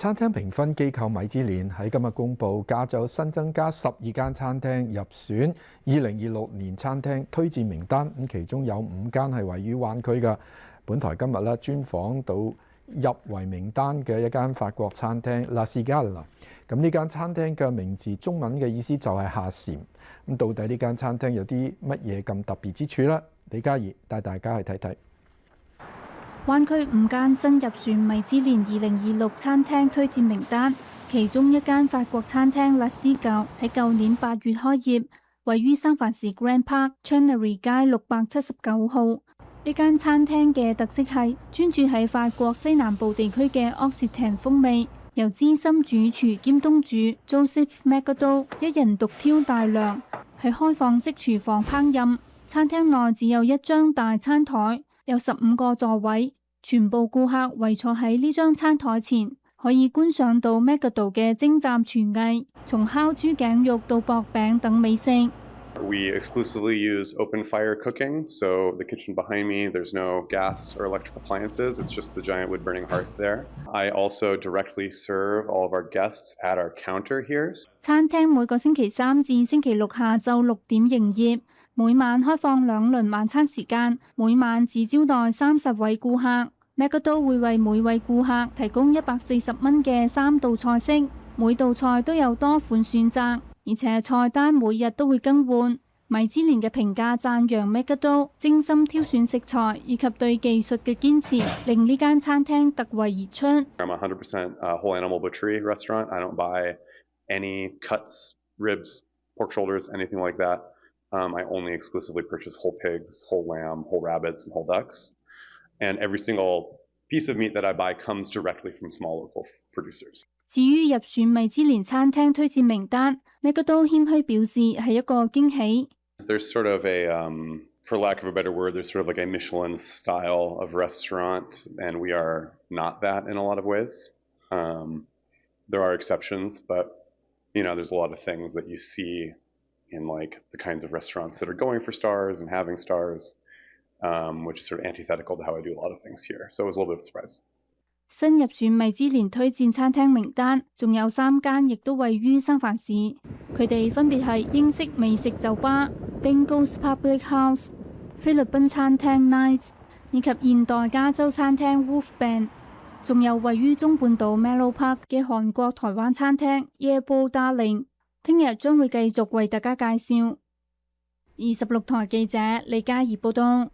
餐廳評分機構米芝蓮喺今日公布，加州新增加12間餐廳入選2026年餐廳推薦名單，咁其中有5間係位於灣區嘅。本台今日咧專訪到入圍名單嘅一間法國餐廳 La Cigale。咁呢間餐廳嘅名字中文嘅意思就係下禪。咁到底呢間餐廳有啲乜嘢咁特別之處呢？李嘉怡帶大家去睇睇。灣區5間新入選米芝蓮2026餐廳推薦名單，其中一間法國餐廳 La Cigale 喺舊年8月開業，位於三藩市 Grand Park Chenery 街679號。呢間餐廳嘅特色係專注喺法國西南部地區嘅 Occitane 風味，由資深主廚兼東主 Joseph Magado 一人獨挑大梁，喺開放式廚房烹飪。餐廳內只有一張大餐台，有15個座位，全部顧客圍坐喺呢張餐台前，可以觀賞到 Magado 嘅精湛廚藝，從烤豬頸肉到薄餅等美食。We exclusively use open fire cooking, so the kitchen behind me, there's no gas or electric appliances, it's just the giant wood burning hearth there. I also directly serve all of our guests at our counter here. 餐廳每個星期3至星期6下晝6點營業，每晚開放2輪晚餐時間，每晚只招待30位顧客。Magado 會為每位顧客提供140蚊嘅3道菜式，每道菜都有多款選擇。而且菜單每日都會更換。米芝蓮嘅評價讚揚 Magado 精心挑選食材以及對技術嘅堅持，令呢間餐廳突圍而出。I'm 100% whole animal butchery restaurant. I don't buy any cuts, ribs, pork shoulders, anything like that. I only exclusively purchase whole pigs, whole lamb, whole rabbits, and whole ducks. And every single piece of meat that I buy comes directly from small local producers. 至於入選米芝蓮餐廳推薦名單，Magado謙虛表示係一個驚喜。There's sort of a, for lack of a better word, there's sort of like a Michelin style of restaurant, and we are not that in a lot of ways. There are exceptions, but you know, there's a lot of things that you see in like the kinds of restaurants that are going for stars and having stars, which is sort of antithetical to how I do a lot of things here. So it was a little bit of a surprise. 新入選米芝蓮推薦餐廳名單，仲有3間，亦都位於三藩市。佢哋分別係英式美食酒吧 Dingo's Public House、菲律賓餐廳 Nights 以及現代加州餐廳 Wolf Band， 仲有位於中半島 Mellow Park 嘅韓國台灣餐廳 Yerbo Darling。聽日將會繼續為大家介紹。26台記者李嘉怡報道。